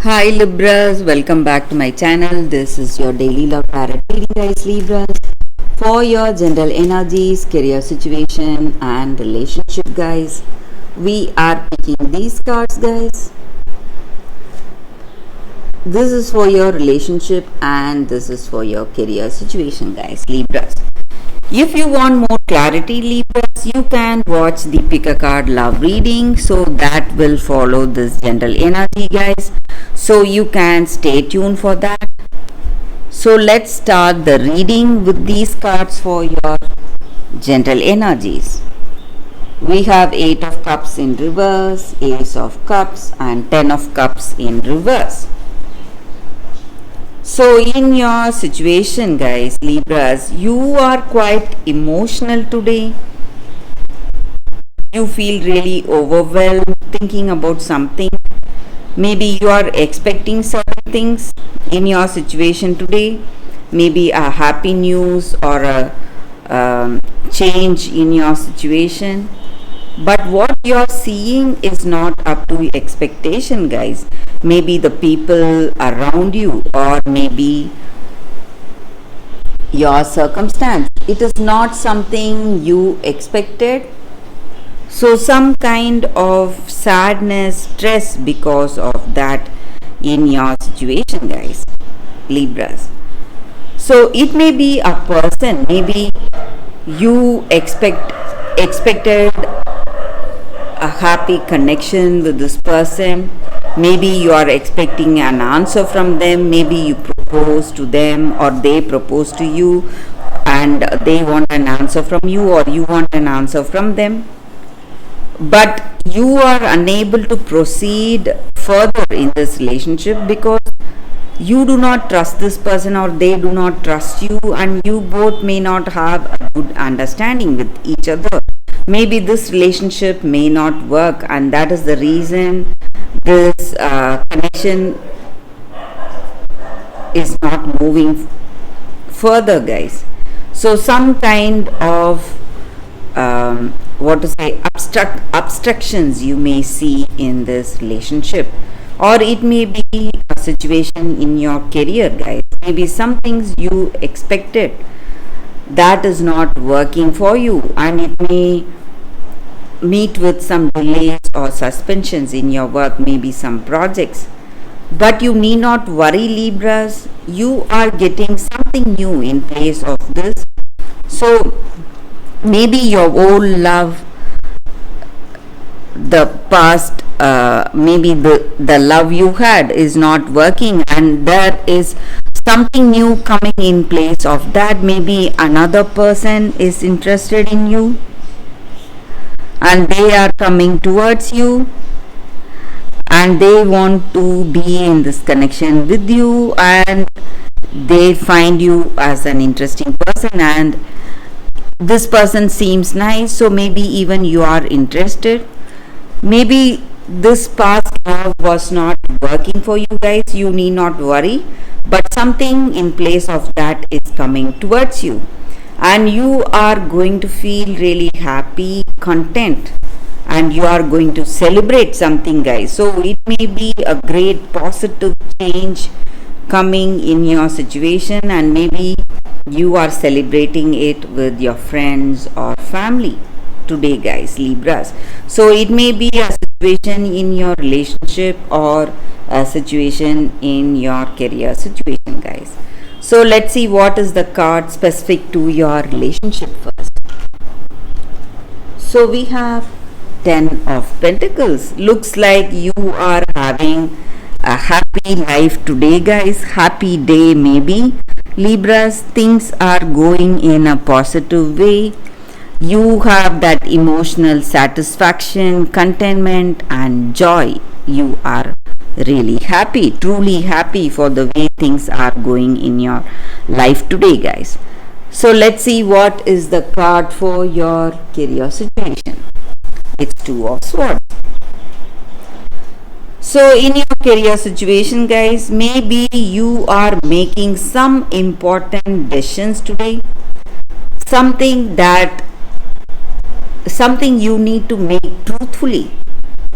Hi Libras, welcome back to my channel. This is your daily love tarot reading, guys. Libras, for your general energies, career situation and relationship, guys. We are picking these cards, guys. This is for your relationship and this is for your career situation, guys. Libras, if you want more clarity, Libras, you can watch the pick a card love reading, so that will follow this general energy, guys, so you can stay tuned for that. So let's start the reading with these cards for your general energies. We have 8 of cups in reverse, ace of cups and 10 of cups in reverse. So in your situation, guys, Libras, you are quite emotional today. You feel really overwhelmed thinking about something. Maybe you are expecting certain things in your situation today. Maybe a happy news or a change in your situation. But what you are seeing is not up to expectation, guys. Maybe the people around you or maybe your circumstance. It is not something you expected. So some kind of sadness, stress because of that in your situation, guys, Libras. So it may be a person, maybe you expected a happy connection with this person. Maybe you are expecting an answer from them. Maybe you propose to them or they propose to you and they want an answer from you or you want an answer from them. But you are unable to proceed further in this relationship because you do not trust this person or they do not trust you, and you both may not have a good understanding with each other. Maybe this relationship may not work, and that is the reason this connection is not moving further, guys. So some kind of obstructions you may see in this relationship, or it may be a situation in your career, guys. Maybe some things you expected that is not working for you, and it may meet with some delays or suspensions in your work, maybe some projects. But you need not worry, Libras. You are getting something new in place of this. So maybe your old love, the past, maybe the love you had is not working, and there is something new coming in place of that. Maybe another person is interested in you and they are coming towards you and they want to be in this connection with you, and they find you as an interesting person and this person seems nice, so maybe even you are interested. Maybe this past love was not working for you, guys. You need not worry, but something in place of that is coming towards you, and you are going to feel really happy, content, and you are going to celebrate something, guys. So it may be a great positive change coming in your situation, and maybe you are celebrating it with your friends or family today, guys, Libras. So it may be a situation in your relationship or a situation in your career situation, guys. So let's see what is the card specific to your relationship first. So we have 10 of Pentacles. Looks like you are having a happy life today, guys. Happy day, maybe. Libras, things are going in a positive way. You have that emotional satisfaction, contentment and joy. You are really happy, truly happy for the way things are going in your life today, guys. So let's see what is the card for your career situation. It's 2 of Swords. So in your career situation, guys, maybe you are making some important decisions today. Something you need to make truthfully.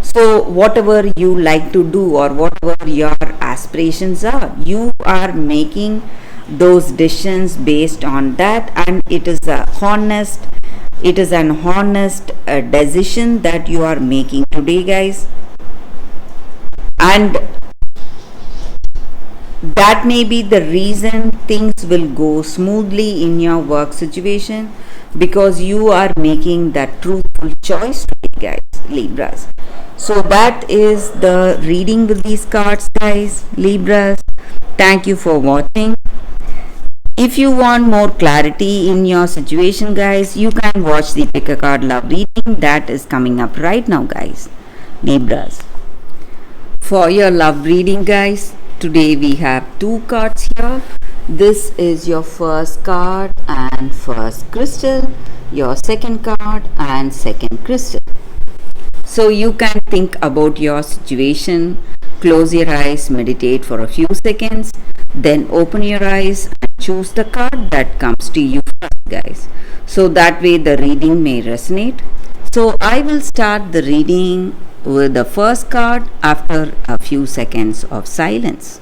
So So whatever you like to do or whatever your aspirations are, you are making those decisions based on that, and it is an honest decision that you are making today, guys. And that may be the reason things will go smoothly in your work situation, because you are making that truthful choice today, guys, Libras. So that is the reading with these cards, guys, Libras. Thank you for watching. If you want more clarity in your situation, guys, you can watch the pick a card love reading that is coming up right now, guys, Libras. For your love reading, guys, today we have two cards here. This is your first card and first crystal, your second card and second crystal. So you can think about your situation, close your eyes, meditate for a few seconds, then open your eyes and choose the card that comes to you first, guys. So that way the reading may resonate. So I will start the reading with the first card after a few seconds of silence.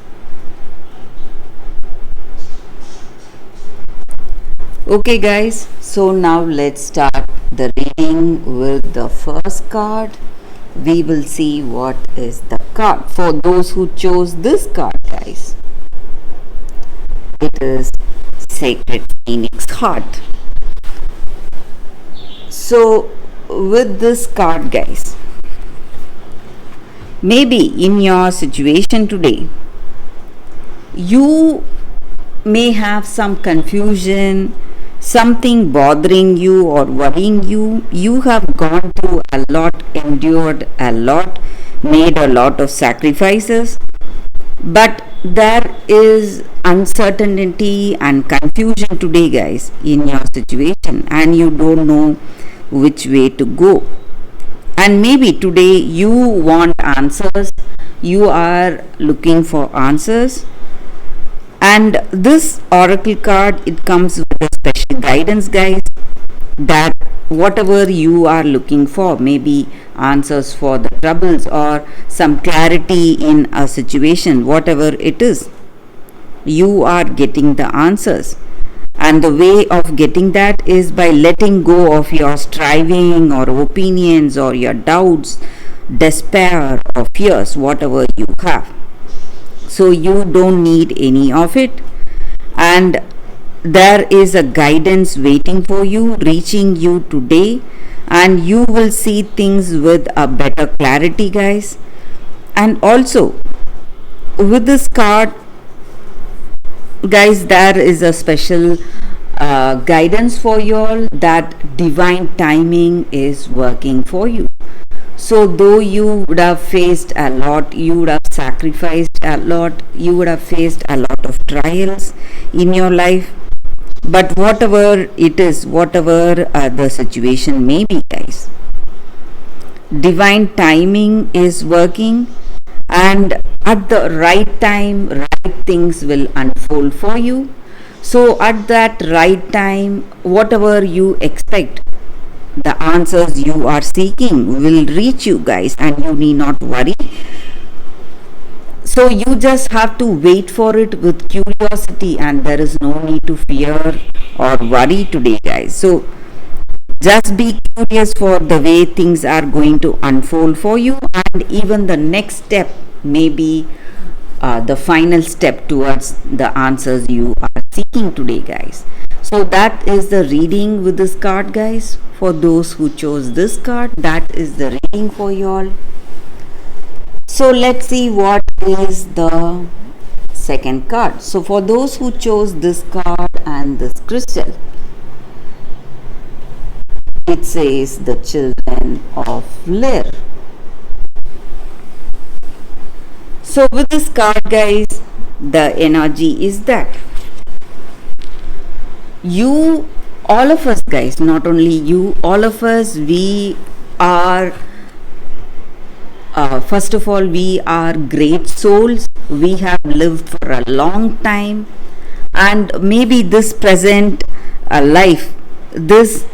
Okay, guys, so now let's start the reading with the first card. We will see what is the card. For those who chose this card, guys, it is Sacred Phoenix Heart. So with this card, guys, maybe in your situation today, you may have some confusion, something bothering you or worrying you. You have gone through a lot, endured a lot, made a lot of sacrifices, but there is uncertainty and confusion today, guys, in your situation, and you don't know which way to go. And maybe today you want answers, you are looking for answers. And this oracle card, it comes with a special guidance, guys, that whatever you are looking for, maybe answers for the troubles or some clarity in a situation, whatever it is, you are getting the answers. And the way of getting that is by letting go of your striving or opinions or your doubts, despair or fears, whatever you have. So you don't need any of it, and there is a guidance waiting for you, reaching you today, and you will see things with a better clarity, guys. And also with this card, guys, there is a special guidance for you all, that divine timing is working for you. So though you would have faced a lot, you would have sacrificed a lot, you would have faced a lot of trials in your life, but whatever it is, whatever the situation may be, guys, divine timing is working, and at the right time, right things will unfold for you. So at that right time, whatever you expect, the answers you are seeking will reach you, guys, and you need not worry. So you just have to wait for it with curiosity, and there is no need to fear or worry today, guys. So just be curious for the way things are going to unfold for you, and even the next step may be the final step towards the answers you are seeking today, guys. So that is the reading with this card, guys. For those who chose this card, that is the reading for you all. So let's see what is the second card. So for those who chose this card and this crystal, it says the children of Lyre. So with this card, guys, the energy is that you, all of us, guys, not only you, all of us, we are first of all, we are great souls. We have lived for a long time, and maybe this present life, this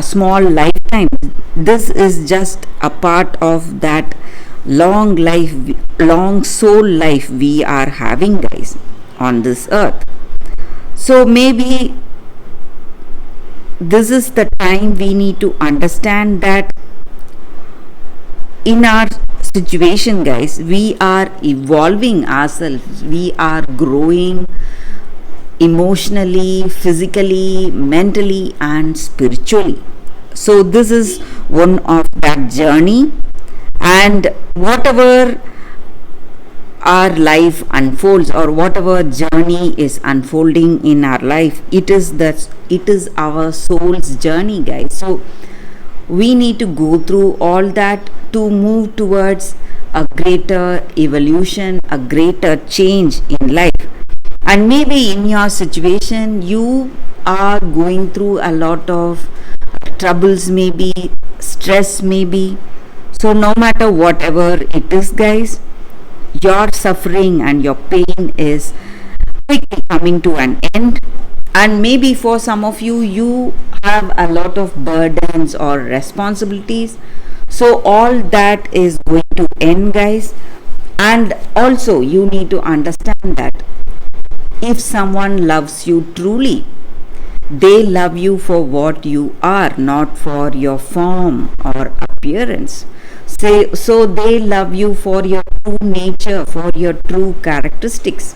small lifetime, this is just a part of that long life, long soul life we are having, guys, on this earth. So maybe this is the time we need to understand that in our situation, guys, we are evolving ourselves, we are growing emotionally, physically, mentally, and spiritually. So this is one of that journey, and whatever our life unfolds, or whatever journey is unfolding in our life, it is our soul's journey, guys. So we need to go through all that to move towards a greater evolution, a greater change in life. And maybe in your situation you are going through a lot of troubles, maybe stress, maybe. So no matter whatever it is, guys, your suffering and your pain is quickly coming to an end. And maybe for some of you, you have a lot of burdens or responsibilities. So all that is going to end, guys. And also you need to understand that if someone loves you truly, they love you for what you are, not for your form or appearance. So they love you for your true nature, for your true characteristics.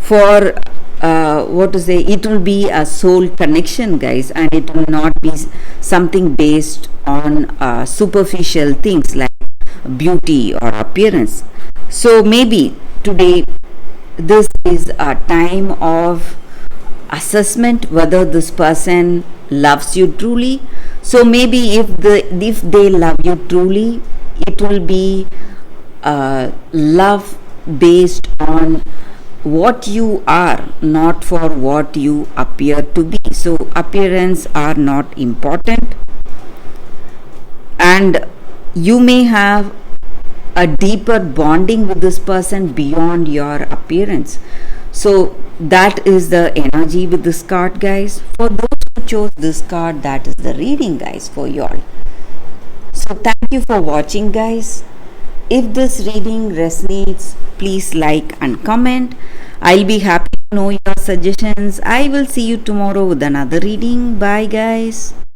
For what to say, it will be a soul connection, guys, and it will not be something based on superficial things like beauty or appearance. So maybe today this is a time of assessment whether this person loves you truly. So maybe if they love you truly, it will be love based on what you are, not for what you appear to be. So appearance are not important, and you may have a deeper bonding with this person beyond your appearance. So that is the energy with this card, guys. For those who chose this card, that is the reading, guys, for you all. So thank you for watching, guys. If this reading resonates, please like and comment. I'll be happy to know your suggestions. I will see you tomorrow with another reading. Bye, guys.